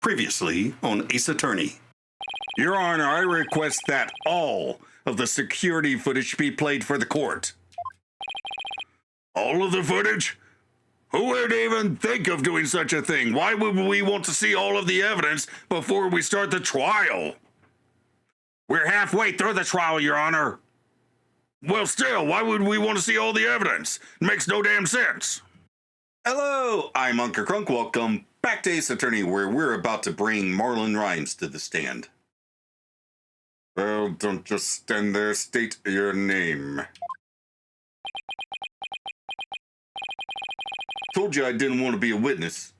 Previously on Ace Attorney. Your Honor, I request that all of the security footage be played for the court. All of the footage? Who would even think of doing such a thing? Why would we want to see all of the evidence before we start the trial? We're halfway through the trial, Your Honor. Well, still, why would we want to see all the evidence? It makes no damn sense. Hello, I'm Unca Crunk. Welcome back to Ace Attorney, where we're about to bring Marlon Rhymes to the stand. Well, don't just stand there. State your name. Told you I didn't want to be a witness.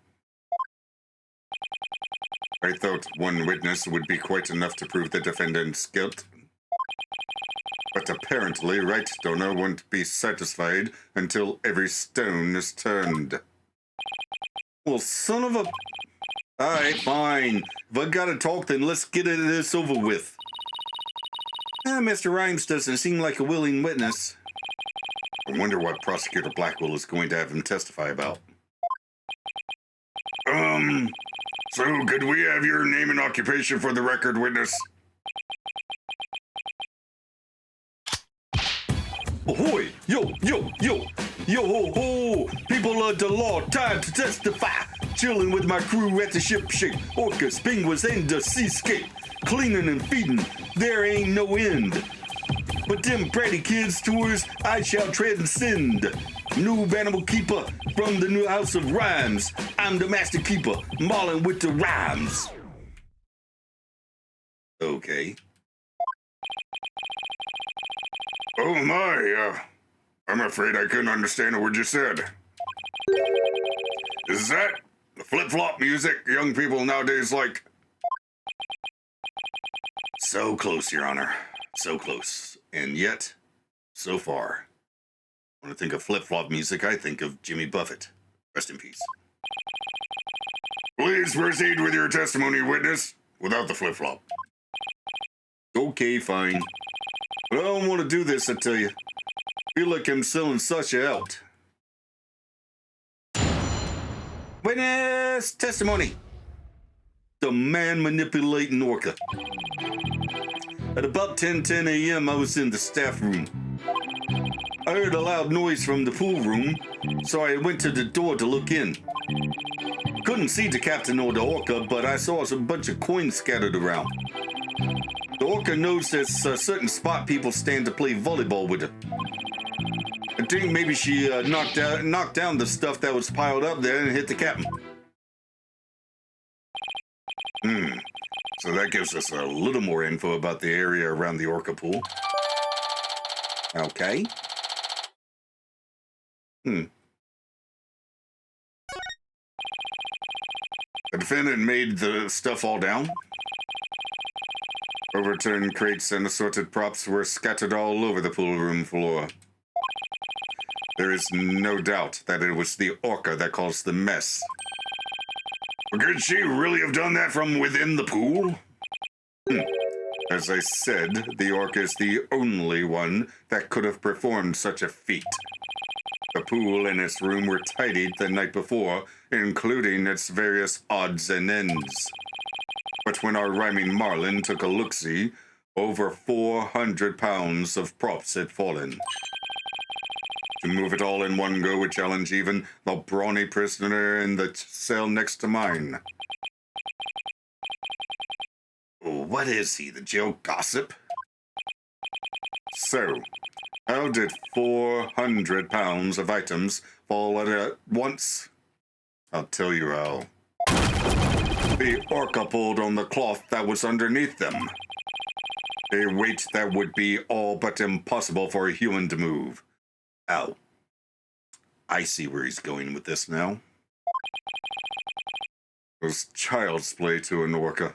I thought one witness would be quite enough to prove the defendant's guilt. But apparently, Wright Donor won't be satisfied until every stone is turned. Well, son of a... Alright, fine. If I gotta talk, then let's get this over with. Mr. Rhymes doesn't seem like a willing witness. I wonder what Prosecutor Blackwell is going to have him testify about. So could we have your name and occupation for the record, witness? Ahoy! Yo, yo, yo! Yo, ho, ho! People of the law, time to testify! Chilling with my crew at the ship shape. Orcas, penguins, and the seascape. Cleaning and feeding, there ain't no end. But them bratty kids' tours I shall transcend. New animal keeper from the new house of rhymes. I'm the master keeper, Marlon with the rhymes. Okay. Oh my, I'm afraid I couldn't understand a word you said. Is that the flip-flop music young people nowadays like? So close, Your Honor. So close. And yet, so far. When I think of flip-flop music, I think of Jimmy Buffett. Rest in peace. Please proceed with your testimony, witness, without the flip-flop. Okay, fine. But I don't want to do this, I tell you. Feel like I'm selling Sasha out. Witness testimony. The man manipulating Orca. At about 10:10 a.m., I was in the staff room. I heard a loud noise from the pool room, so I went to the door to look in. Couldn't see the captain or the Orca, but I saw a bunch of coins scattered around. The Orca knows there's a certain spot people stand to play volleyball with her. I think maybe she knocked down the stuff that was piled up there and hit the captain. So that gives us a little more info about the area around the Orca pool. Okay. The defendant made the stuff all down. Overturned crates and assorted props were scattered all over the pool room floor. There is no doubt that it was the Orca that caused the mess. But could she really have done that from within the pool? As I said, the Orca is the only one that could have performed such a feat. The pool and its room were tidied the night before, including its various odds and ends. But when our rhyming Marlin took a look-see, over 400 pounds of props had fallen. To move it all in one go would challenge even the brawny prisoner in the cell next to mine. What is he, the jail gossip? So, how did 400 pounds of items fall at once? I'll tell you how. The Orca pulled on the cloth that was underneath them. A weight that would be all but impossible for a human to move. Oh. I see where he's going with this now. It was child's play to an Orca.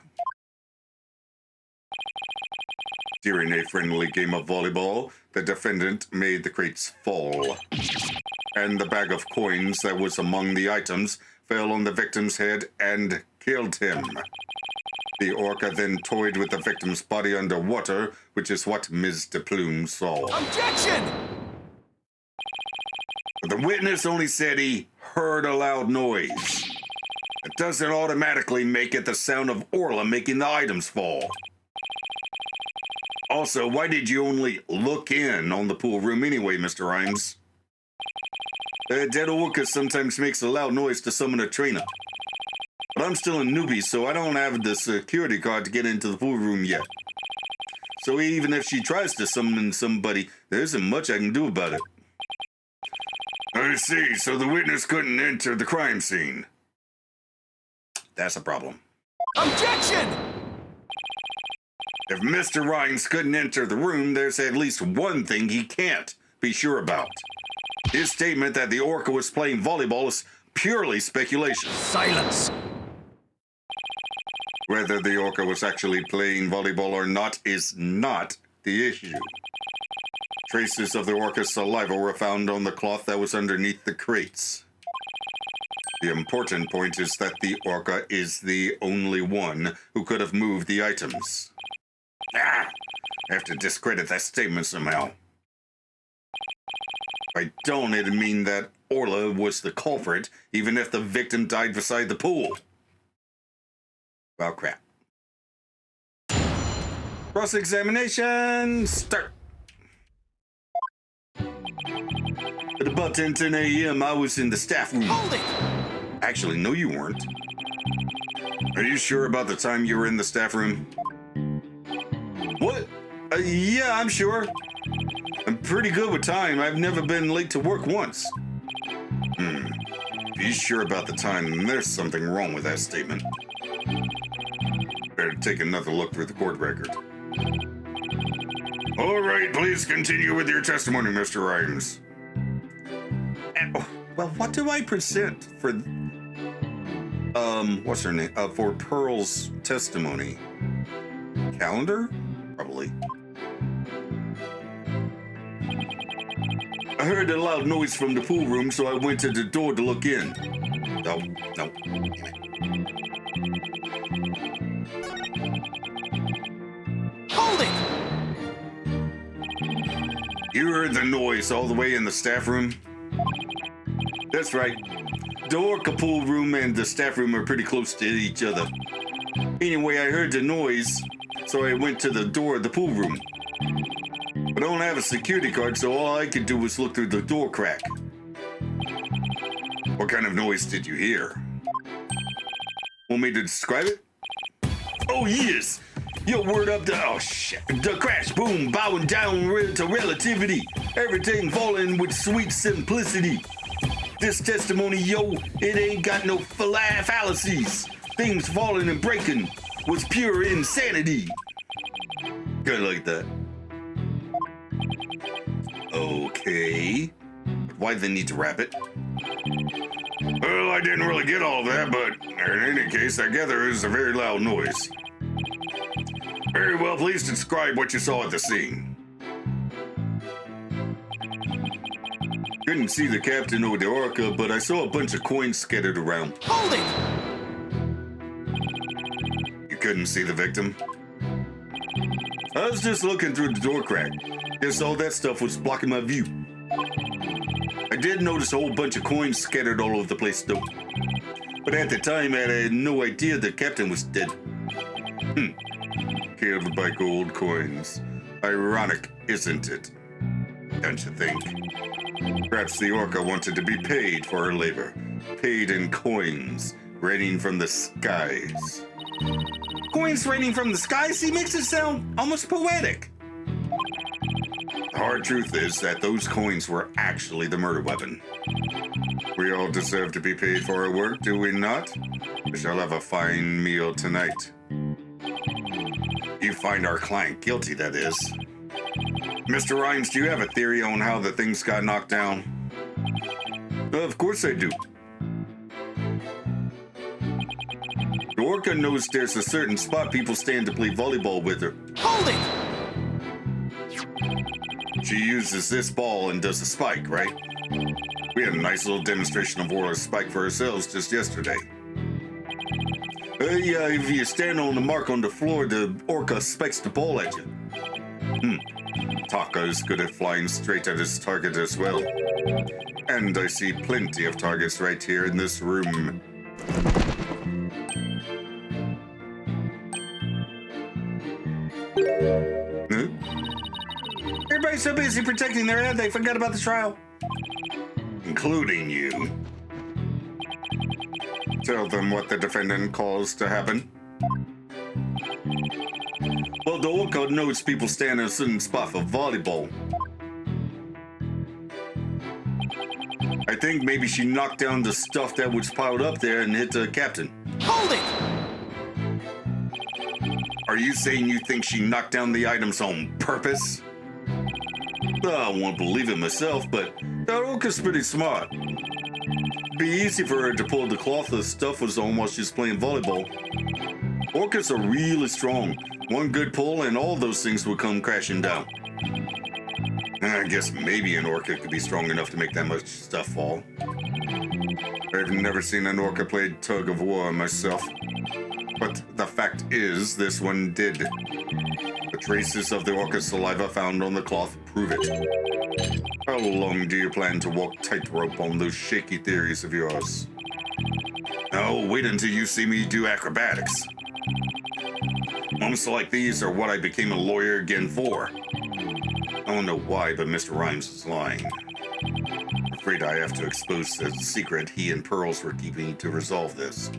During a friendly game of volleyball, the defendant made the crates fall, and the bag of coins that was among the items fell on the victim's head and killed him. The Orca then toyed with the victim's body underwater, which is what Ms. DePlume saw. Objection! The witness only said he heard a loud noise. At doesn't automatically make it the sound of Orla making the items fall. Also, why did you only look in on the pool room anyway, Mr. Rhymes? Dead orca sometimes makes a loud noise to summon a trainer. But I'm still a newbie, so I don't have the security card to get into the pool room yet. So even if she tries to summon somebody, there isn't much I can do about it. I see, so the witness couldn't enter the crime scene. That's a problem. Objection! If Mr. Rhymes couldn't enter the room, there's at least one thing he can't be sure about. His statement that the orca was playing volleyball is purely speculation. Silence! Whether the orca was actually playing volleyball or not is not the issue. Traces of the orca's saliva were found on the cloth that was underneath the crates. The important point is that the orca is the only one who could have moved the items. I have to discredit that statement somehow. If I don't, it'd mean that Orla was the culprit, even if the victim died beside the pool. Well, crap. Cross-examination, start. At about 10 a.m., I was in the staff room. Hold it! Actually, no, you weren't. Are you sure about the time you were in the staff room? What? Yeah, I'm sure. I'm pretty good with time. I've never been late to work once. If he's sure about the time, then there's something wrong with that statement. Better take another look through the court record. All right, please continue with your testimony, Mr. Rhymes. Well, what do I present for, what's her name? For Pearl's testimony? Calendar? Probably. I heard a loud noise from the pool room, so I went to the door to look in. No. Hold it! You heard the noise all the way in the staff room? That's right. The orca pool room and the staff room are pretty close to each other. Anyway, I heard the noise, so I went to the door of the pool room. I don't have a security card, so all I could do was look through the door crack. What kind of noise did you hear? Want me to describe it? Oh, yes! Yo, word up the, oh shit. The crash, boom, bowing down to relativity. Everything falling with sweet simplicity. This testimony, yo, it ain't got no fallacies. Things falling and breaking was pure insanity. Kinda like that. Okay. Why do they need to wrap it? Well, I didn't really get all of that, but in any case, I gather it was a very loud noise. Very well, please describe what you saw at the scene. Couldn't see the captain or the orca, but I saw a bunch of coins scattered around. Hold it! You couldn't see the victim? I was just looking through the door crack. Guess all that stuff was blocking my view. I did notice a whole bunch of coins scattered all over the place, though. But at the time, I had no idea the captain was dead. Killed by gold coins. Ironic, isn't it? Don't you think? Perhaps the orca wanted to be paid for her labor. Paid in coins, raining from the skies. Coins raining from the skies? He makes it sound almost poetic. The hard truth is that those coins were actually the murder weapon. We all deserve to be paid for our work, do we not? We shall have a fine meal tonight. You find our client guilty, that is. Mr. Rhymes, do you have a theory on how the things got knocked down? Of course I do. The orca knows there's a certain spot people stand to play volleyball with her. Hold it! She uses this ball and does a spike, right? We had a nice little demonstration of Orla's spike for ourselves just yesterday. Yeah, if you stand on the mark on the floor, the orca spikes the ball at you. Taka is good at flying straight at his target as well. And I see plenty of targets right here in this room. Huh? Everybody's so busy protecting their head, they forgot about the trial. Including you. Tell them what the defendant calls to happen. Well, the Orca knows people stand in a certain spot for volleyball. I think maybe she knocked down the stuff that was piled up there and hit the captain. Hold it! Are you saying you think she knocked down the items on purpose? I won't believe it myself, but that Orca's pretty smart. It'd be easy for her to pull the cloth the stuff was on while she was playing volleyball. Orcas are really strong. One good pull and all those things would come crashing down. I guess maybe an orca could be strong enough to make that much stuff fall. I've never seen an orca play tug of war myself. But the fact is, this one did. The traces of the orca's saliva found on the cloth prove it. How long do you plan to walk tightrope on those shaky theories of yours? Oh, wait until you see me do acrobatics. Moments like these are what I became a lawyer again for. I don't know why, but Mr. Rhymes is lying. I'm afraid I have to expose the secret he and Pearls were keeping to resolve this.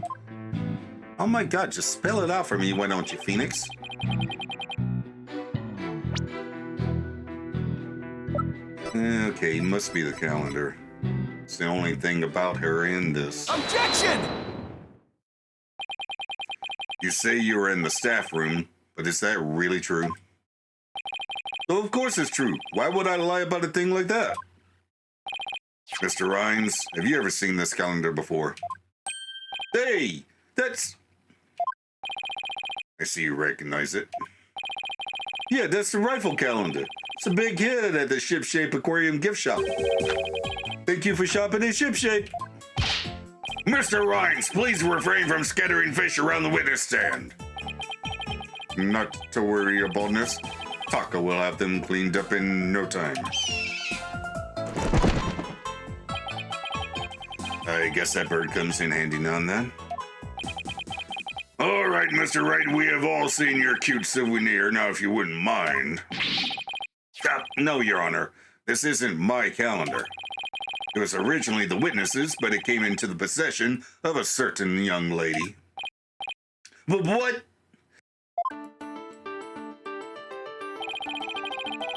Oh my god, just spell it out for me, why don't you, Phoenix? Okay, must be the calendar. It's the only thing about her in this. Objection! You say you were in the staff room, but is that really true? Oh, of course it's true. Why would I lie about a thing like that? Mr. Rhymes, have you ever seen this calendar before? Hey, that's... I see you recognize it. Yeah, that's the rifle calendar. It's a big hit at the Ship Shape Aquarium gift shop. Thank you for shopping at Ship Shape. Mr. Rhymes, please refrain from scattering fish around the witness stand. Not to worry, your boldness. Taka will have them cleaned up in no time. I guess that bird comes in handy now and then. All right, Mr. Wright, we have all seen your cute souvenir. Now, if you wouldn't mind. No, Your Honor. This isn't my calendar. It was originally the witness's, but it came into the possession of a certain young lady. But what?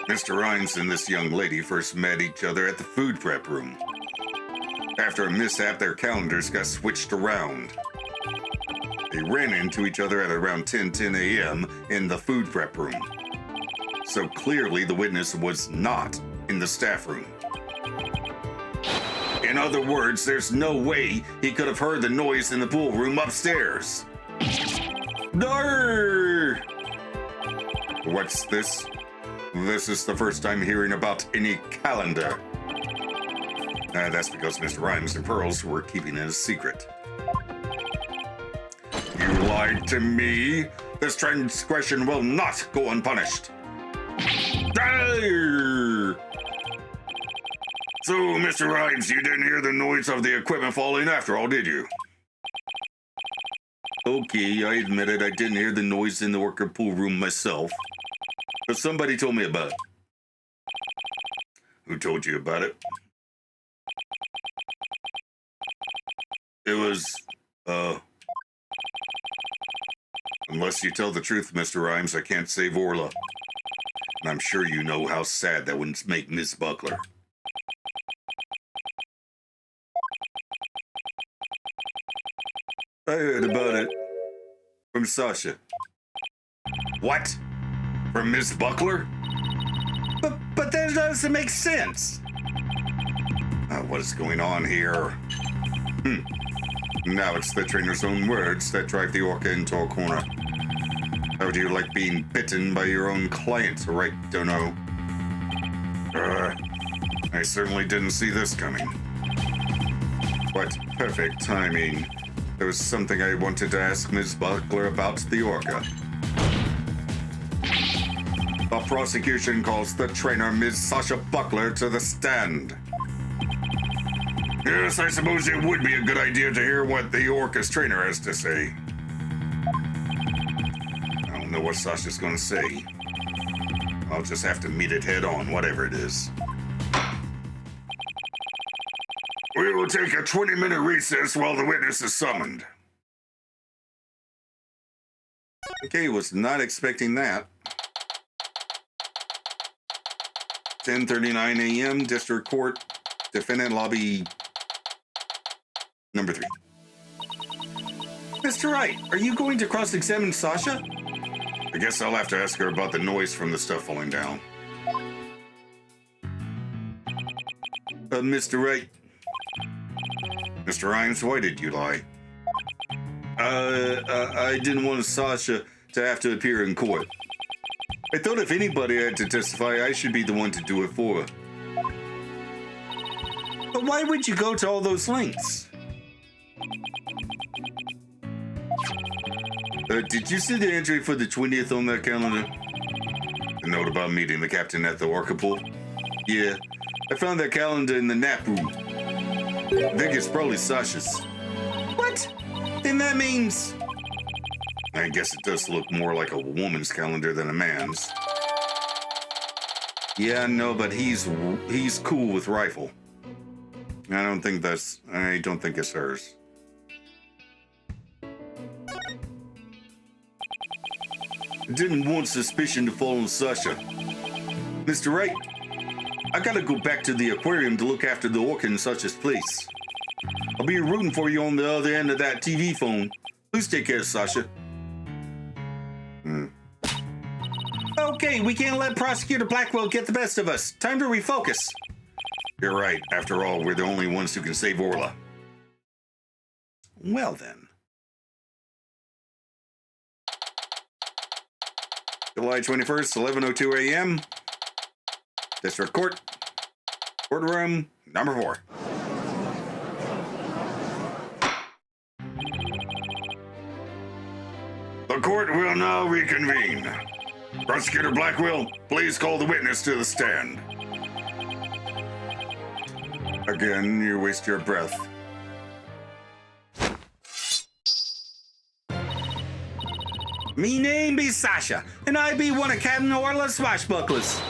Mr. Rhymes and this young lady first met each other at the food prep room. After a mishap, their calendars got switched around. They ran into each other at around 10 a.m. in the food prep room. So clearly the witness was not in the staff room. In other words, there's no way he could have heard the noise in the pool room upstairs. No! What's this? This is the first time hearing about any calendar. That's because Mr. Rhymes and Pearls were keeping it a secret. You lied to me. This transgression will not go unpunished. Arr! So, Mr. Rhymes, you didn't hear the noise of the equipment falling after all, did you? Okay, I admit it. I didn't hear the noise in the worker pool room myself. But somebody told me about it. Who told you about it? It was, Unless you tell the truth, Mr. Rhymes, I can't save Orla. And I'm sure you know how sad that would make Miss Buckler. I heard about it from Sasha. What? From Miss Buckler? But that doesn't make sense. What is going on here? Now it's the trainer's own words that drive the orca into a corner. How do you like being bitten by your own client, right, Dono? I certainly didn't see this coming. What perfect timing. There was something I wanted to ask Ms. Buckler about the orca. The prosecution calls the trainer Ms. Sasha Buckler to the stand. Yes, I suppose it would be a good idea to hear what the orca's trainer has to say. I don't know what Sasha's gonna say. I'll just have to meet it head on, whatever it is. We will take a 20-minute recess while the witness is summoned. Okay, was not expecting that. 10:39 a.m. District Court, Defendant Lobby number 3. Mr. Wright, are you going to cross-examine Sasha? I guess I'll have to ask her about the noise from the stuff falling down. Mr. Wright. Mr. Rhymes, why did you lie? I didn't want Sasha to have to appear in court. I thought if anybody had to testify, I should be the one to do it for her. But why would you go to all those lengths? Did you see the entry for the 20th on that calendar? The note about meeting the captain at the Orca pool? Yeah, I found that calendar in the nap room. I think it's probably Sasha's. What? Then that means... I guess it does look more like a woman's calendar than a man's. Yeah, no, but he's cool with rifle. I don't think it's hers. I didn't want suspicion to fall on Sasha. Mr. Wright, I gotta go back to the aquarium to look after the orca in Sasha's place. I'll be rooting for you on the other end of that TV phone. Please take care, Sasha. Okay, we can't let Prosecutor Blackwell get the best of us. Time to refocus. You're right. After all, we're the only ones who can save Orla. Well then. July 21st, 11:02 a.m. District Court. Courtroom number 4. The court will now reconvene. Prosecutor Blackwell, please call the witness to the stand. Again, you waste your breath. Me name be Sasha, and I be one of Captain Orla's swashbucklers.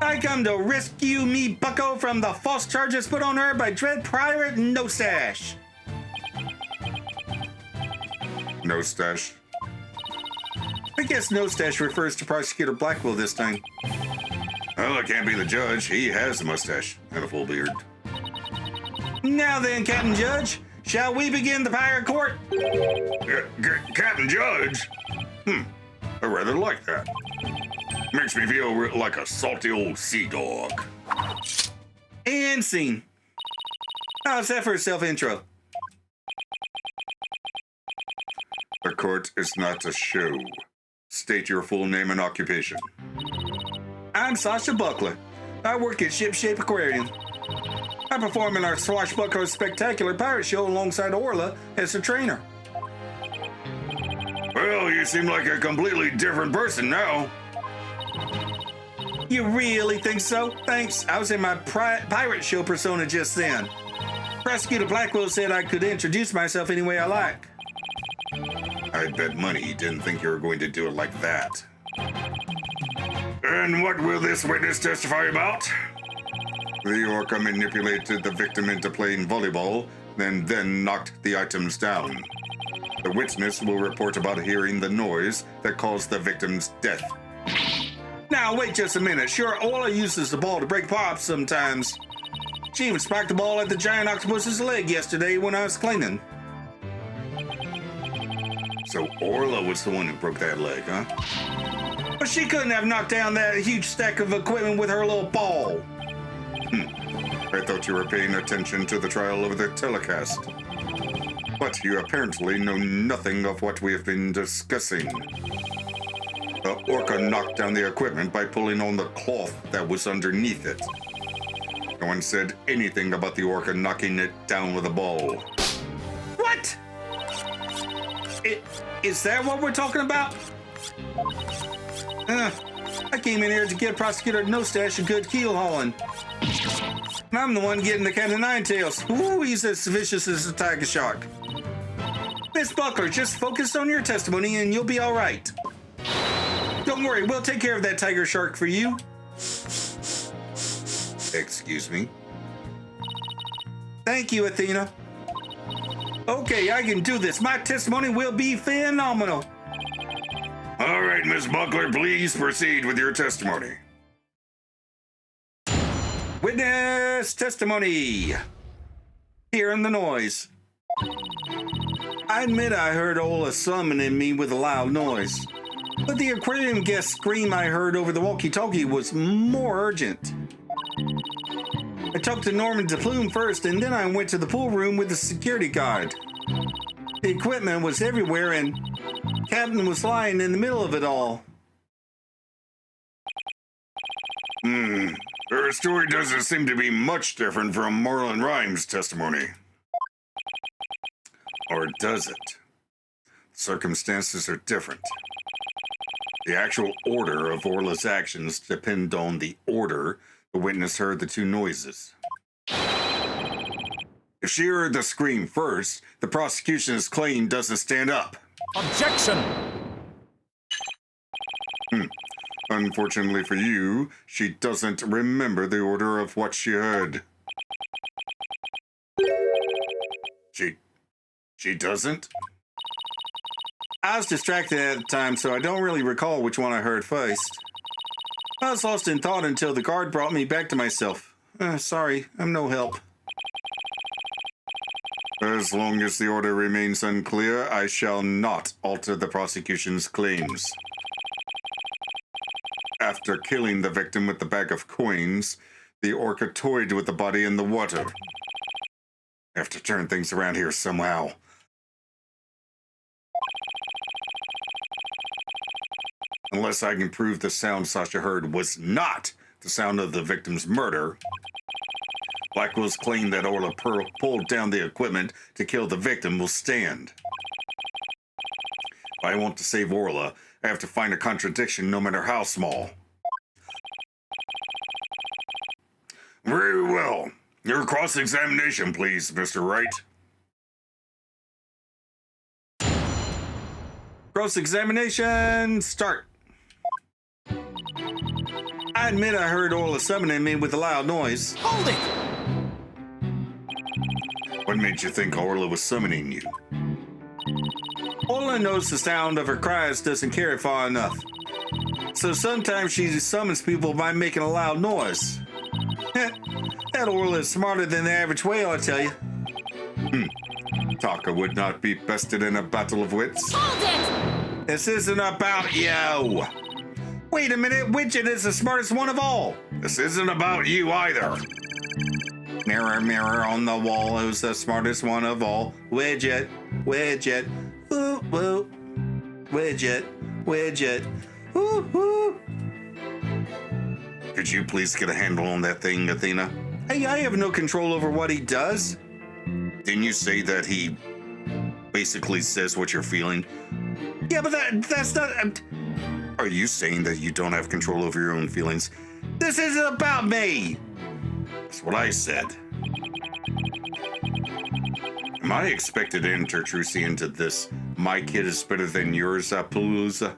I come to rescue me bucko from the false charges put on her by Dread Pirate No Stash. No Stash? I guess No Stash refers to Prosecutor Blackwell this time. Well, it can't be the judge. He has a mustache and a full beard. Now then, Captain Judge, shall we begin the pirate court? Captain Judge? I rather like that. Makes me feel like a salty old sea dog. And scene. How's that for a self-intro? The court is not a show. State your full name and occupation. I'm Sasha Buckler. I work at Ship Shape Aquarium. I perform in our Swashbuckler Spectacular Pirate Show alongside Orla as a trainer. Well, you seem like a completely different person now. You really think so? Thanks. I was in my pirate show persona just then. Prosecutor Blackwell said I could introduce myself any way I like. I'd bet money you didn't think you were going to do it like that. And what will this witness testify about? The orca manipulated the victim into playing volleyball, then knocked the items down. The witness will report about hearing the noise that caused the victim's death. Now, wait just a minute. Sure, Orla uses the ball to break pops sometimes. She even spiked the ball at the giant octopus's leg yesterday when I was cleaning. So Orla was the one who broke that leg, huh? But she couldn't have knocked down that huge stack of equipment with her little ball. I thought you were paying attention to the trial of the telecast. But you apparently know nothing of what we have been discussing. The orca knocked down the equipment by pulling on the cloth that was underneath it. No one said anything about the orca knocking it down with a ball. What? Is that what we're talking about? I came in here to get Prosecutor No Stash a good keel hauling. And I'm the one getting the cat of nine tails. Ooh, he's as vicious as a tiger shark. Miss Buckler, just focus on your testimony and you'll be all right. Don't worry, we'll take care of that tiger shark for you. Excuse me? Thank you, Athena. Okay, I can do this. My testimony will be phenomenal. All right, Miss Buckler, please proceed with your testimony. Witness testimony. Hearing the noise. I admit I heard Orla summoning me with a loud noise, but the aquarium guest scream I heard over the walkie-talkie was more urgent. I talked to Norman DePlume first, and then I went to the pool room with the security guard. The equipment was everywhere, and Captain was lying in the middle of it all. Her story doesn't seem to be much different from Marlon Rhymes' testimony. Or does it? Circumstances are different. The actual order of Orla's actions depend on the order the witness heard the two noises. If she heard the scream first, the prosecution's claim doesn't stand up. Objection! Unfortunately for you, she doesn't remember the order of what she heard. She doesn't? I was distracted at the time, so I don't really recall which one I heard first. I was lost in thought until the guard brought me back to myself. Sorry, I'm no help. As long as the order remains unclear, I shall not alter the prosecution's claims. After killing the victim with the bag of coins, the orca toyed with the body in the water. I have to turn things around here somehow. Unless I can prove the sound Sasha heard was not the sound of the victim's murder, Blackwell's claim that Orla pulled down the equipment to kill the victim will stand. If I want to save Orla, I have to find a contradiction no matter how small. Very well. Your cross-examination, please, Mr. Wright. Cross-examination, start. I admit I heard Orla summoning me with a loud noise. Hold it! What made you think Orla was summoning you? Orla knows the sound of her cries doesn't carry far enough. So sometimes she summons people by making a loud noise. That Orla is smarter than the average whale, I tell you. Taka would not be bested in a battle of wits. Hold it! This isn't about you. Wait a minute, Widget is the smartest one of all. This isn't about you either. Mirror, mirror on the wall, who's the smartest one of all? Widget, Widget, woo, woo. Widget, Widget, woo, woo. Could you please get a handle on that thing, Athena? Hey, I have no control over what he does. Didn't you say that he basically says what you're feeling? Yeah, but that's not... Are you saying that you don't have control over your own feelings? This isn't about me. That's what I said. Am I expected to enter Trucy into this my kid is better than yours Appaloosa?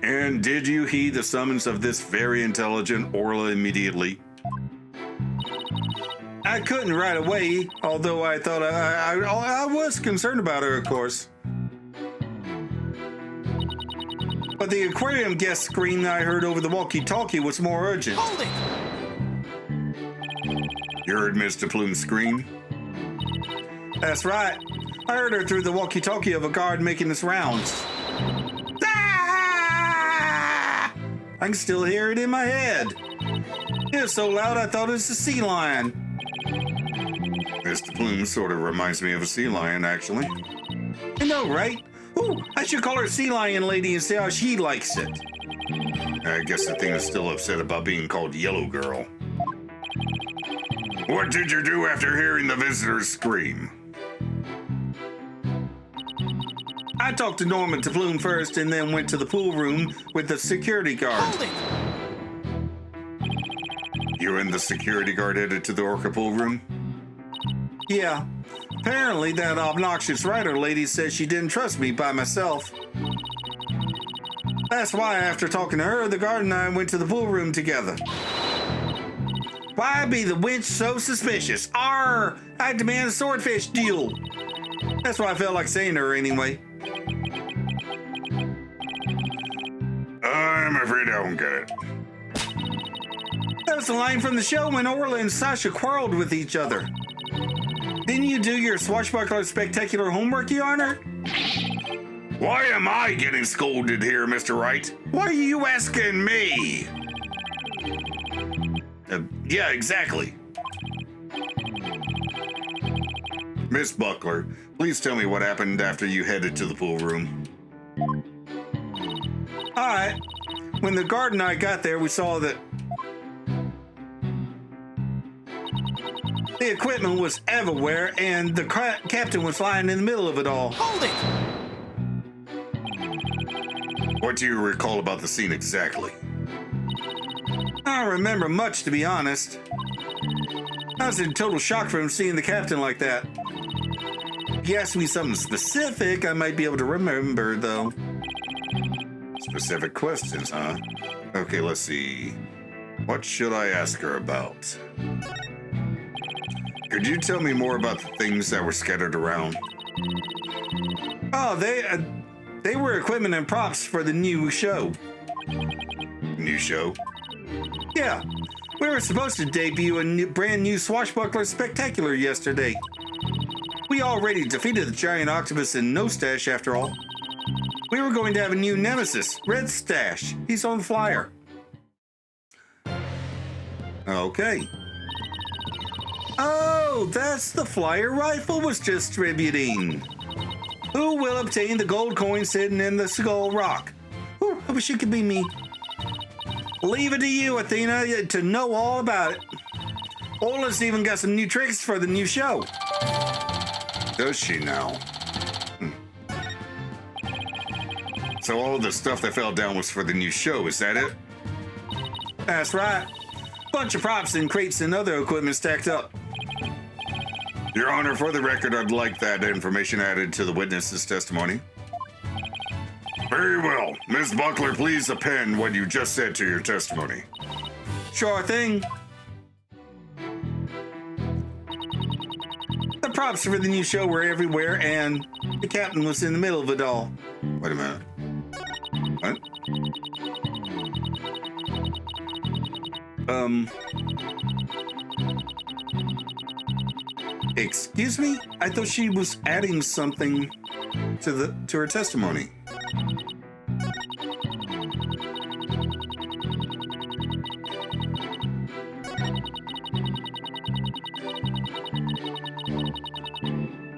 And did you heed the summons of this very intelligent Orla immediately? I couldn't right away, although I thought I was concerned about her, of course. But the aquarium guest scream I heard over the walkie-talkie was more urgent. Hold it! You heard Miss DePlume scream? That's right. I heard her through the walkie-talkie of a guard making his rounds. Ah! I can still hear it in my head. It was so loud I thought it was a sea lion. Miss DePlume sort of reminds me of a sea lion, actually. I know, right? Ooh, I should call her Sea Lion Lady and see how she likes it. I guess Athena's still upset about being called Yellow Girl. What did you do after hearing the visitors scream? I talked to Norman DePlume first and then went to the pool room with the security guard. Hold it! You and the security guard headed to the Orca pool room? Yeah. Apparently that obnoxious writer lady said she didn't trust me by myself. That's why, after talking to her, the guard and I went to the pool room together. Why be the witch so suspicious? Arr! I demand a swordfish duel. That's what I felt like saying to her anyway. I'm afraid I don't get it. That was the line from the show when Orla and Sasha quarreled with each other. Didn't you do your swashbuckler spectacular homework, Your Honor? Why am I getting scolded here, Mr. Wright? Why are you asking me? Yeah, exactly. Miss Buckler, please tell me what happened after you headed to the pool room. All right. When the guard and I got there, we saw that the equipment was everywhere, and the captain was lying in the middle of it all. Hold it! What do you recall about the scene exactly? I don't remember much, to be honest. I was in total shock from seeing the captain like that. If you ask me something specific, I might be able to remember, though. Specific questions, huh? Okay, let's see. What should I ask her about? Could you tell me more about the things that were scattered around? Oh, they were equipment and props for the new show. New show? Yeah, we were supposed to debut a brand new Swashbuckler Spectacular yesterday. We already defeated the giant octopus in No Stash, after all. We were going to have a new nemesis, Red Stash. He's on the flyer. Okay. Oh, that's the flyer Rifle was distributing. Who will obtain the gold coins hidden in the skull rock? Ooh, I wish it could be me. Leave it to you, Athena, to know all about it. Orla's even got some new tricks for the new show. Does she now? So all the stuff that fell down was for the new show, is that it? That's right. Bunch of props and crates and other equipment stacked up. Your Honor, for the record, I'd like that information added to the witness's testimony. Very well. Ms. Buckler, please append what you just said to your testimony. Sure thing. The props for the new show were everywhere, and the captain was in the middle of it all. Wait a minute. What? Excuse me? I thought she was adding something to her testimony.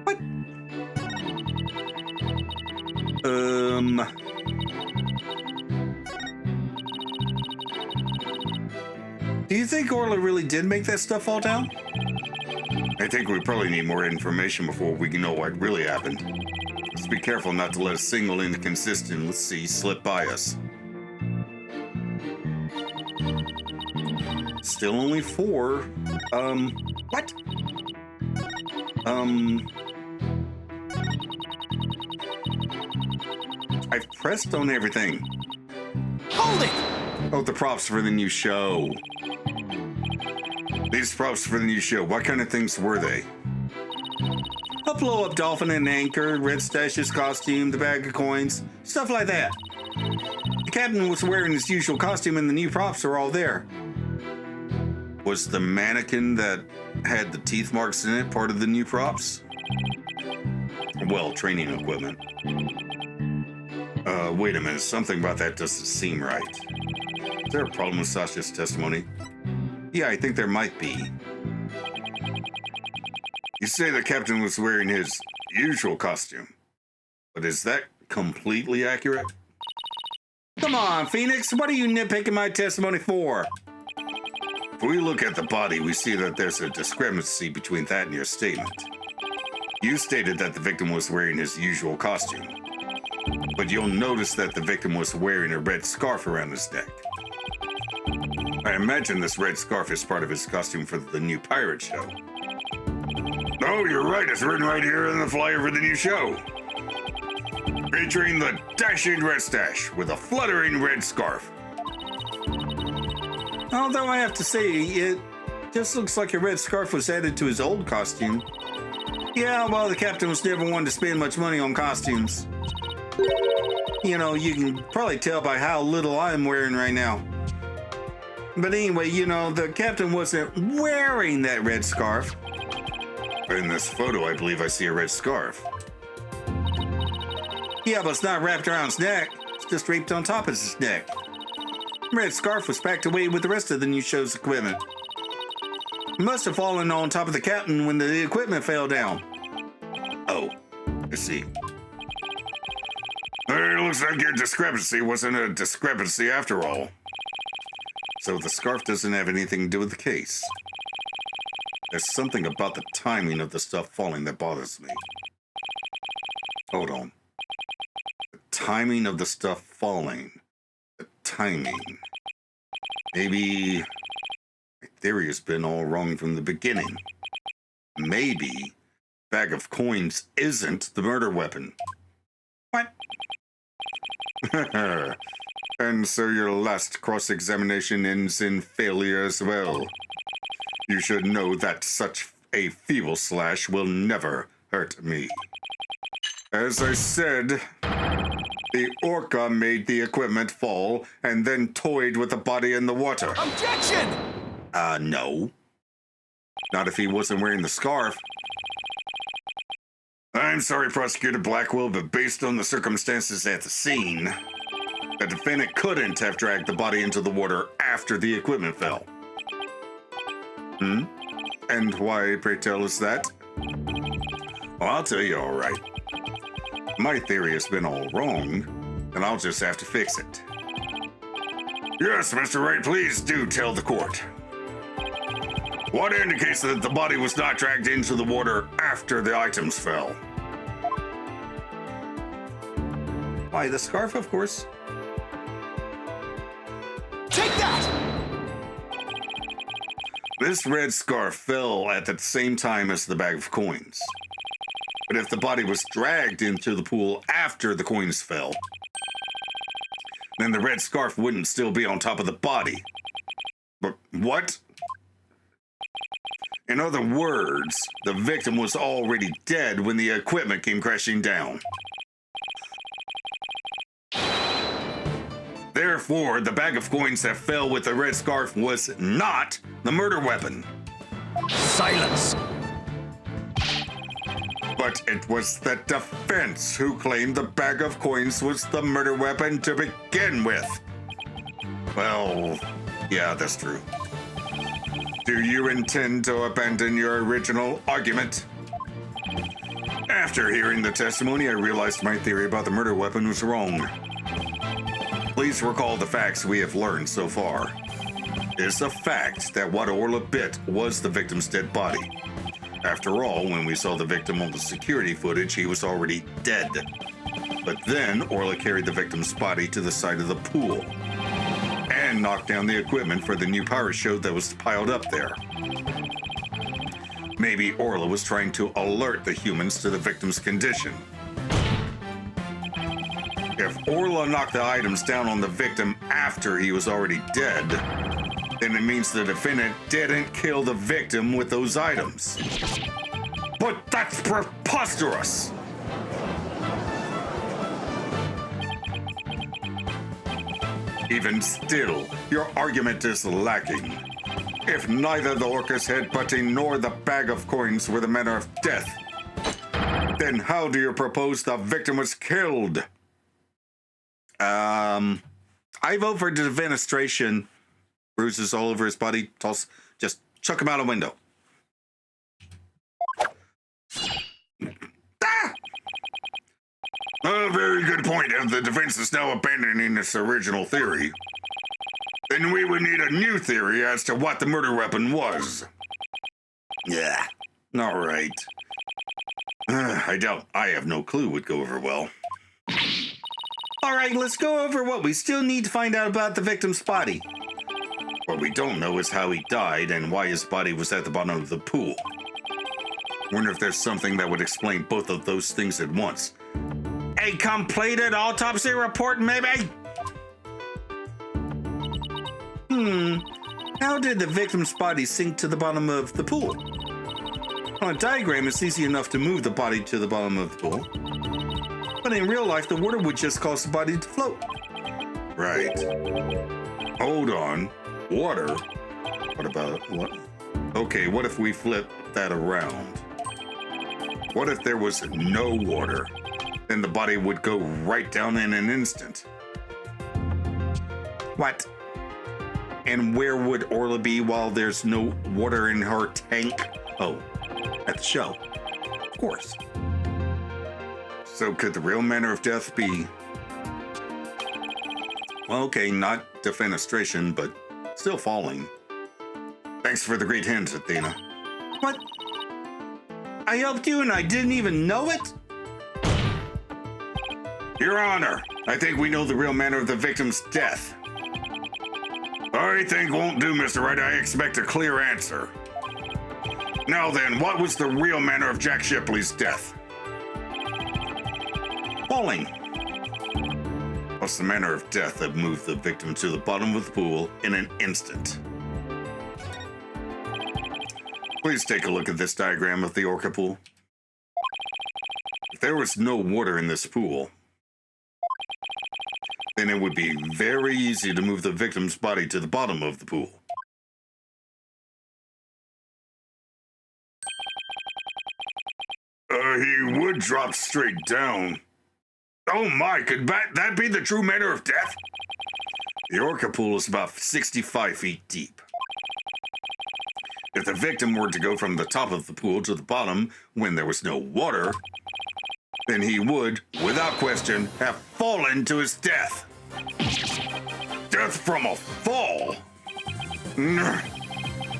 What? Do you think Orla really did make that stuff fall down? I think we probably need more information before we know what really happened. Let's be careful not to let a single inconsistency slip by us. Still only 4. What? I've pressed on everything. Hold it! Oh, the props for the new show. These props for the new show, what kind of things were they? A blow-up dolphin and anchor, Red Stash's costume, the bag of coins, stuff like that. The captain was wearing his usual costume and the new props are all there. Was the mannequin that had the teeth marks in it part of the new props? Well, training equipment. Wait a minute, something about that doesn't seem right. Is there a problem with Sasha's testimony? Yeah, I think there might be. You say the captain was wearing his usual costume, but is that completely accurate? Come on, Phoenix, what are you nitpicking my testimony for? If we look at the body, we see that there's a discrepancy between that and your statement. You stated that the victim was wearing his usual costume, but you'll notice that the victim was wearing a red scarf around his neck. I imagine this red scarf is part of his costume for the new pirate show. No, you're right. It's written right here in the flyer for the new show. featuring the dashing red stash with a fluttering red scarf. Although I have to say, it just looks like a red scarf was added to his old costume. Yeah, well, the captain was never one to spend much money on costumes. You know, you can probably tell by how little I'm wearing right now. But anyway, you know, the captain wasn't wearing that red scarf. In this photo, I believe I see a red scarf. Yeah, but it's not wrapped around his neck. It's just draped on top of his neck. Red scarf was packed away with the rest of the new show's equipment. It must have fallen on top of the captain when the equipment fell down. Oh, I see. It looks like your discrepancy wasn't a discrepancy after all. So the scarf doesn't have anything to do with the case. There's something about the timing of the stuff falling that bothers me. Hold on. The timing of the stuff falling. The timing. Maybe my theory has been all wrong from the beginning. Maybe bag of coins isn't the murder weapon. What? And so your last cross-examination ends in failure as well. You should know that such a feeble slash will never hurt me. As I said, the Orca made the equipment fall and then toyed with the body in the water. Objection! No. Not if he wasn't wearing the scarf. I'm sorry, Prosecutor Blackwell, but based on the circumstances at the scene, the defendant couldn't have dragged the body into the water after the equipment fell. And why, pray tell, is that? Well, I'll tell you all right. My theory has been all wrong, and I'll just have to fix it. Yes, Mr. Wright, please do tell the court. What indicates that the body was not dragged into the water after the items fell? Why, the scarf, of course. Take that! This red scarf fell at the same time as the bag of coins. But if the body was dragged into the pool after the coins fell, then the red scarf wouldn't still be on top of the body. But what? In other words, the victim was already dead when the equipment came crashing down. Therefore, the bag of coins that fell with the red scarf was not the murder weapon. Silence! But it was the defense who claimed the bag of coins was the murder weapon to begin with. Well, yeah, that's true. Do you intend to abandon your original argument? After hearing the testimony, I realized my theory about the murder weapon was wrong. Please recall the facts we have learned so far. It's a fact that what Orla bit was the victim's dead body. After all, when we saw the victim on the security footage, he was already dead. But then Orla carried the victim's body to the side of the pool and knocked down the equipment for the new pirate show that was piled up there. Maybe Orla was trying to alert the humans to the victim's condition. If Orla knocked the items down on the victim after he was already dead, then it means the defendant didn't kill the victim with those items. But that's preposterous! Even still, your argument is lacking. If neither the Orca's headbutting nor the bag of coins were the manner of death, then how do you propose the victim was killed? I vote for defenestration. Bruises all over his body. Just chuck him out a window. Ah! A very good point. If the defense is now abandoning its original theory, then we would need a new theory as to what the murder weapon was. Yeah, all right. I doubt I have no clue would go over well. All right, let's go over what we still need to find out about the victim's body. What we don't know is how he died and why his body was at the bottom of the pool. Wonder if there's something that would explain both of those things at once. A completed autopsy report, maybe? How did the victim's body sink to the bottom of the pool? On a diagram, it's easy enough to move the body to the bottom of the pool. But in real life, the water would just cause the body to float. Right. Hold on. Water? What about what? Okay, what if we flip that around? What if there was no water? Then the body would go right down in an instant. What? And where would Orla be while there's no water in her tank? Oh, at the show. Of course. So could the real manner of death be... Well, okay, not defenestration, but still falling. Thanks for the great hint, Athena. What? I helped you and I didn't even know it? Your Honor, I think we know the real manner of the victim's death. I think won't do, Mr. Wright. I expect a clear answer. Now then, what was the real manner of Jack Shipley's death? Falling. What's the manner of death that moved the victim to the bottom of the pool in an instant? Please take a look at this diagram of the Orca pool. If there was no water in this pool, then it would be very easy to move the victim's body to the bottom of the pool. He would drop straight down. Oh my, could that be the true manner of death? The Orca pool is about 65 feet deep. If the victim were to go from the top of the pool to the bottom when there was no water, then he would, without question, have fallen to his death. Death from a fall?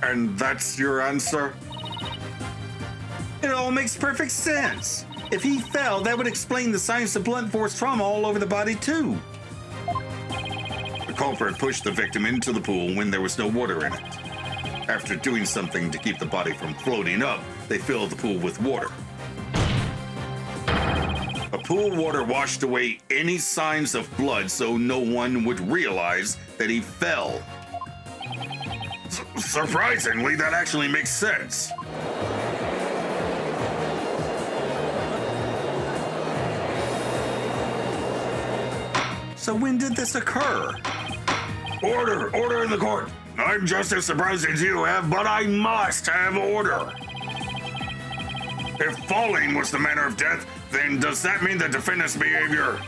And that's your answer? It all makes perfect sense. If he fell, that would explain the signs of blunt force trauma all over the body, too. The culprit pushed the victim into the pool when there was no water in it. After doing something to keep the body from floating up, they filled the pool with water. The pool water washed away any signs of blood so no one would realize that he fell. Surprisingly, that actually makes sense. So when did this occur? Order in the court. I'm just as surprised as you have, but I must have order. If falling was the manner of death, then does that mean the defendant's behavior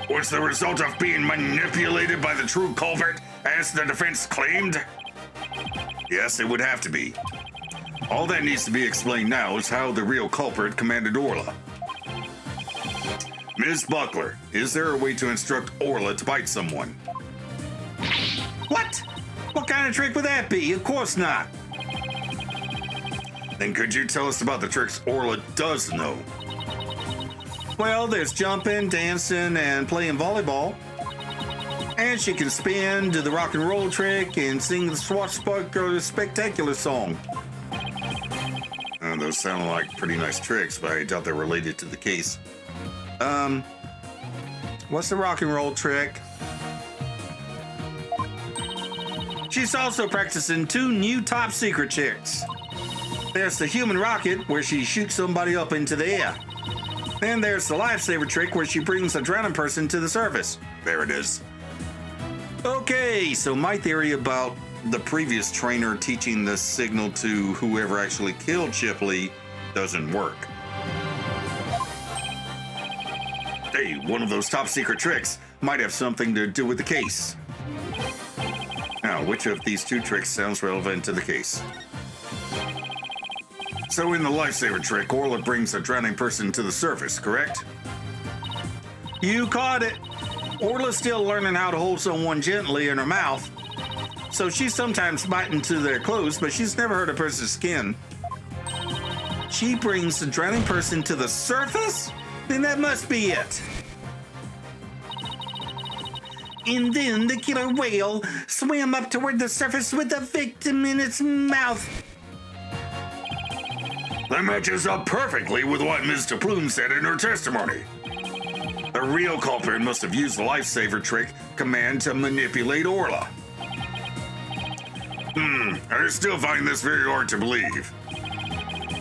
was the result of being manipulated by the true culprit, as the defense claimed? Yes, it would have to be. All that needs to be explained now is how the real culprit commanded Orla. Ms. Buckler, is there a way to instruct Orla to bite someone? What? What kind of trick would that be? Of course not. Then could you tell us about the tricks Orla does know? Well, there's jumping, dancing, and playing volleyball. And she can spin, do the rock and roll trick, and sing the Swashbuckler Spectacular song. Those sound like pretty nice tricks, but I doubt they're related to the case. What's the rock and roll trick? She's also practicing 2 new top secret tricks. There's the human rocket, where she shoots somebody up into the air. Then there's the lifesaver trick, where she brings a drowning person to the surface. There it is. Okay, so my theory about The previous trainer teaching the signal to whoever actually killed Shipley doesn't work. Hey, one of those top secret tricks might have something to do with the case. Now, which of these 2 tricks sounds relevant to the case? So in the lifesaver trick, Orla brings a drowning person to the surface, correct? You caught it. Orla's still learning how to hold someone gently in her mouth. So she's sometimes biting into their clothes, but she's never hurt a person's skin. She brings the drowning person to the surface? Then that must be it. And then the killer whale swam up toward the surface with the victim in its mouth. That matches up perfectly with what Ms. Plume said in her testimony. The real culprit must have used the lifesaver trick command to manipulate Orla. I still find this very hard to believe.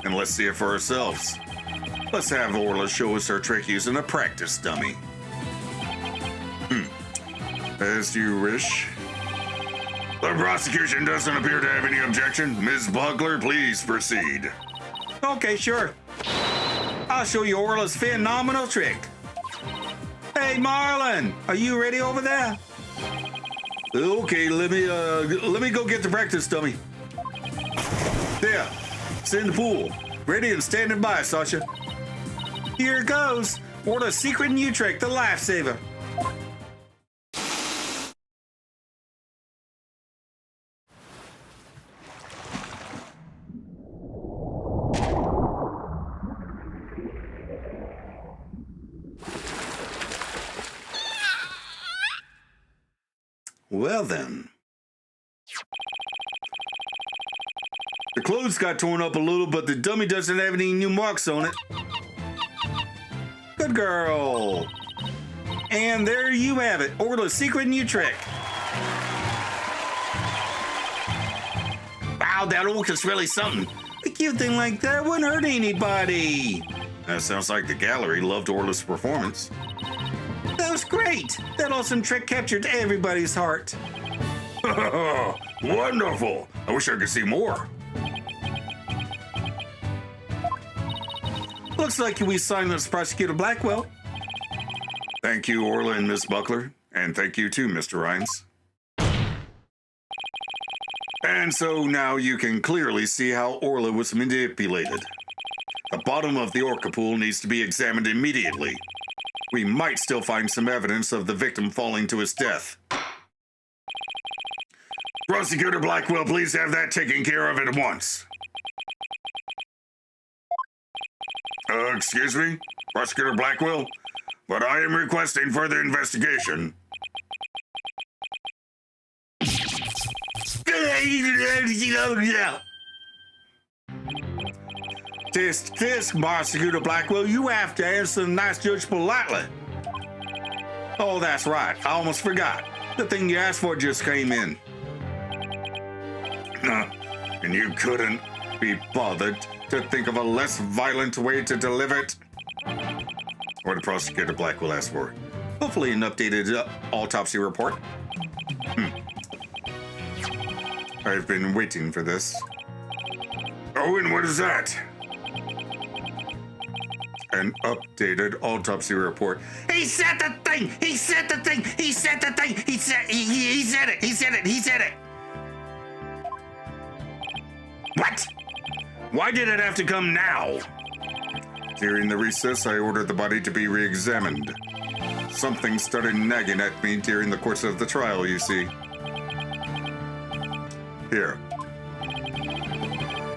And let's see it for ourselves. Let's have Orla show us her trick using a practice dummy. As you wish. The prosecution doesn't appear to have any objection. Ms. Buckler, please proceed. Okay, sure. I'll show you Orla's phenomenal trick. Hey, Marlin, are you ready over there? Okay, let me go get the practice dummy. There, it's in the pool, ready and standing by, Sasha. Here it goes. Orla's secret new trick, the lifesaver. Well then. The clothes got torn up a little, but the dummy doesn't have any new marks on it. Good girl. And there you have it, Orla's secret new trick. Wow, that orca's really something. A cute thing like that wouldn't hurt anybody. That sounds like the gallery loved Orla's performance. That was great. That awesome trick captured everybody's heart. Wonderful. I wish I could see more. Looks like we silenced Prosecutor Blackwell. Thank you, Orla and Miss Buckler. And thank you too, Mr. Rhines. And so now you can clearly see how Orla was manipulated. The bottom of the orca pool needs to be examined immediately. We might still find some evidence of the victim falling to his death. Prosecutor Blackwell, please have that taken care of at once. Excuse me, Prosecutor Blackwell, but I am requesting further investigation. Tisk, Prosecutor Blackwell, you have to answer the nice judge politely. Oh, that's right. I almost forgot. The thing you asked for just came in. And you couldn't be bothered to think of a less violent way to deliver it? What did Prosecutor Blackwell ask for? Hopefully an updated autopsy report. I've been waiting for this. Oh, and what is that? An updated autopsy report. He said the thing! He said the thing! He said the thing! He said it! He said it! What? Why did it have to come now? During the recess, I ordered the body to be re-examined. Something started nagging at me during the course of the trial, you see. Here.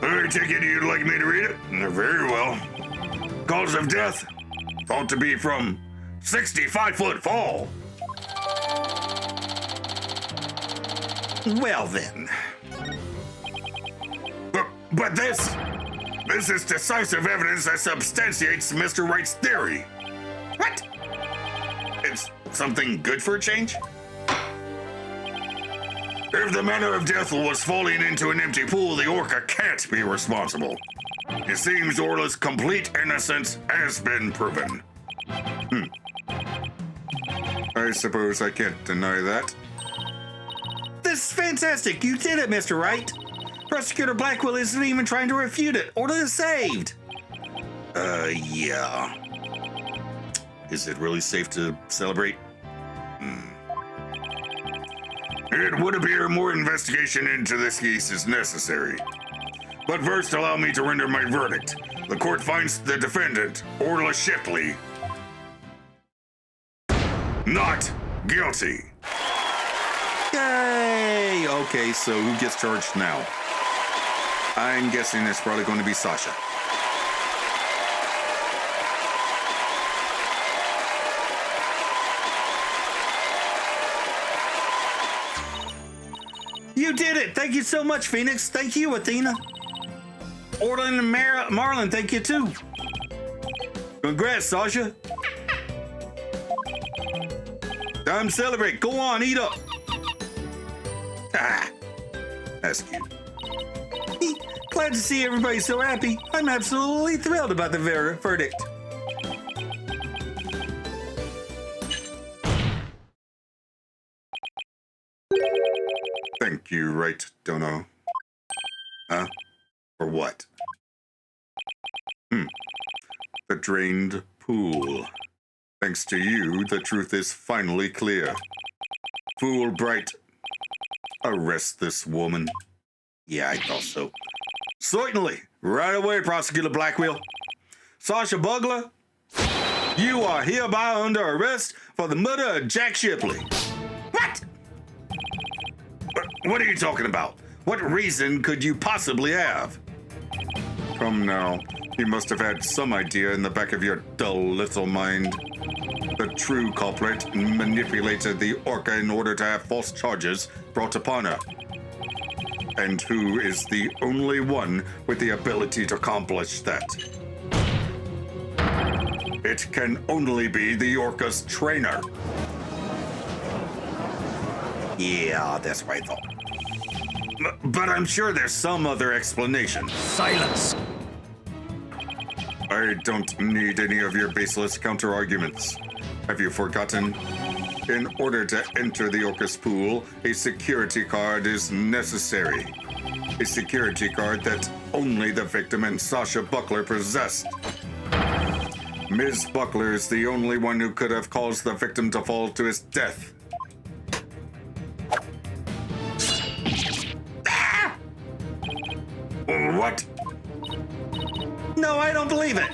I take it you'd like me to read it? Very well. Cause of death, thought to be from 65-foot fall. Well then. But this is decisive evidence that substantiates Mr. Wright's theory. What? It's something good for a change? If the manner of death was falling into an empty pool, the orca can't be responsible. It seems Orla's complete innocence has been proven. I suppose I can't deny that. This is fantastic. You did it, Mr. Wright. Prosecutor Blackwell isn't even trying to refute it. Orla is saved. Yeah. Is it really safe to celebrate? It would appear more investigation into this case is necessary. But first, allow me to render my verdict. The court finds the defendant, Orla Shipley, not guilty. Yay! Okay, so who gets charged now? I'm guessing it's probably going to be Sasha. You did it! Thank you so much, Phoenix. Thank you, Athena. Orla and Marlin, thank you too. Congrats, Sasha. Time to celebrate. Go on, eat up. Ah, that's cute. Glad to see everybody so happy. I'm absolutely thrilled about the verdict. Thank you, Wright, Dono. Huh? For what? The drained pool. Thanks to you, the truth is finally clear. Fool Bright, arrest this woman. Yeah, I thought so. Certainly. Right away, Prosecutor Blackwell. Sasha Bugler, you are hereby under arrest for the murder of Jack Shipley. What? What are you talking about? What reason could you possibly have? Come now, you must have had some idea in the back of your dull little mind. The true culprit manipulated the Orca in order to have false charges brought upon her. And who is the only one with the ability to accomplish that? It can only be the Orca's trainer. Yeah, that's what I thought. But I'm sure there's some other explanation. Silence! I don't need any of your baseless counter-arguments. Have you forgotten? In order to enter the Orca's pool, a security card is necessary. A security card that only the victim and Sasha Buckler possessed. Ms. Buckler is the only one who could have caused the victim to fall to his death. Ah! What? No, I don't believe it.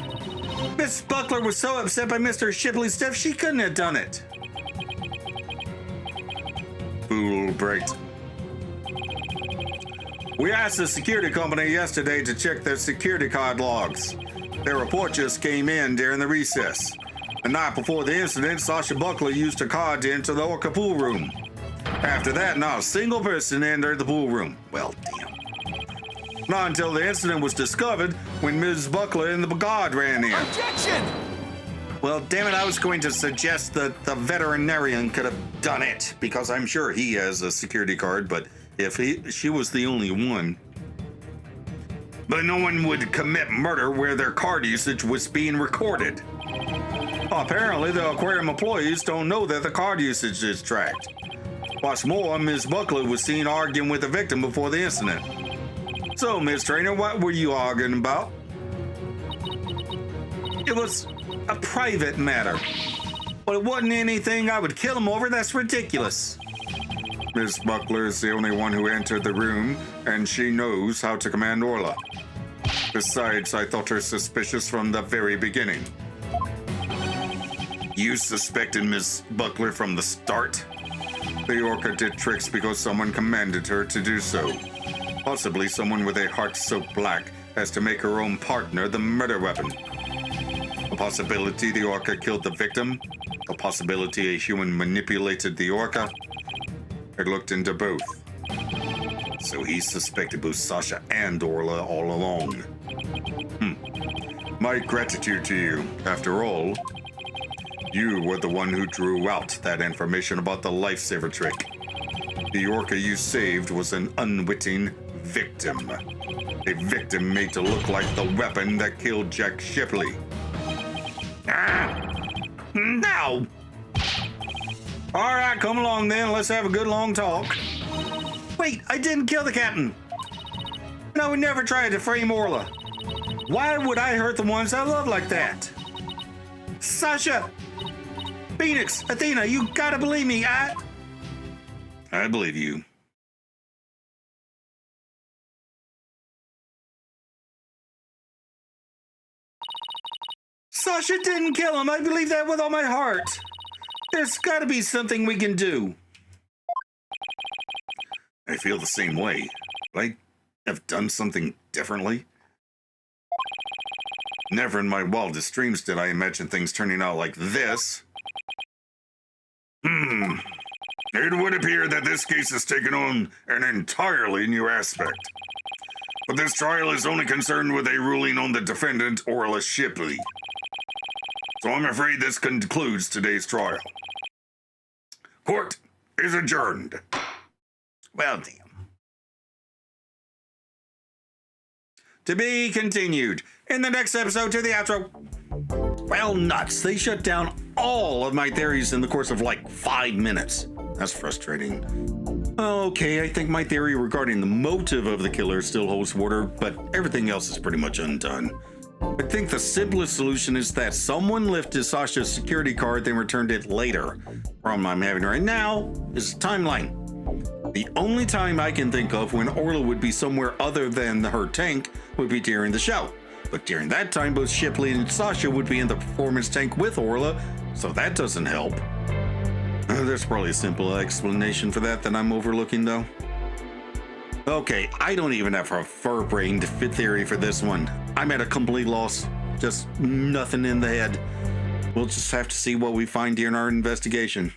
Miss Buckler was so upset by Mr. Shipley's death, she couldn't have done it. Fool Bright. We asked the security company yesterday to check their security card logs. Their report just came in during the recess. The night before the incident, Sasha Buckler used her card to enter the Orca pool room. After that, not a single person entered the pool room. Well, damn. Not until the incident was discovered when Ms. Buckler and the guard ran in. Objection! Well, damn it, I was going to suggest that the veterinarian could have done it, because I'm sure he has a security card, but if she was the only one. But no one would commit murder where their card usage was being recorded. Apparently, the aquarium employees don't know that the card usage is tracked. What's more, Ms. Buckler was seen arguing with the victim before the incident. So, Ms. Trainer, what were you arguing about? It was a private matter. But it wasn't anything I would kill him over. That's ridiculous. Ms. Buckler is the only one who entered the room, and she knows how to command Orla. Besides, I thought her suspicious from the very beginning. You suspected Ms. Buckler from the start? The Orca did tricks because someone commanded her to do so. Possibly someone with a heart so black as to make her own partner the murder weapon. A possibility the Orca killed the victim. A possibility a human manipulated the Orca. I looked into both. So he suspected both Sasha and Orla all along. My gratitude to you. After all, you were the one who drew out that information about the lifesaver trick. The Orca you saved was an unwitting victim. A victim made to look like the weapon that killed Jack Shipley. No! All right, come along then. Let's have a good long talk. Wait, I didn't kill the captain. And I would never try to frame Orla. Why would I hurt the ones I love like that? Sasha! Phoenix, Athena, you gotta believe me. I believe you. Sasha didn't kill him. I believe that with all my heart. There's gotta be something we can do. I feel the same way. But I have done something differently. Never in my wildest dreams did I imagine things turning out like this. It would appear that this case has taken on an entirely new aspect. But this trial is only concerned with a ruling on the defendant, Orla Shipley. So I'm afraid this concludes today's trial. Court is adjourned. Well, damn. To be continued in the next episode to the outro. Well, nuts. They shut down all of my theories in the course of like 5 minutes. That's frustrating. Okay, I think my theory regarding the motive of the killer still holds water, but everything else is pretty much undone. I think the simplest solution is that someone lifted Sasha's security card, then returned it later. The problem I'm having right now is the timeline. The only time I can think of when Orla would be somewhere other than her tank would be during the show. But during that time, both Shipley and Sasha would be in the performance tank with Orla, so that doesn't help. There's probably a simple explanation for that I'm overlooking, though. Okay, I don't even have a fur-brained fit theory for this one. I'm at a complete loss. Just nothing in the head. We'll just have to see what we find during our investigation.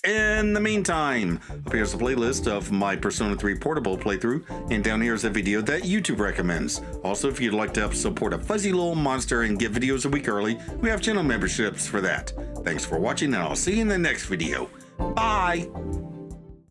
In the meantime, up here's a playlist of my Persona 3 Portable playthrough, and down here is a video that YouTube recommends. Also, if you'd like to help support a fuzzy little monster and get videos a week early, we have channel memberships for that. Thanks for watching, and I'll see you in the next video. Bye!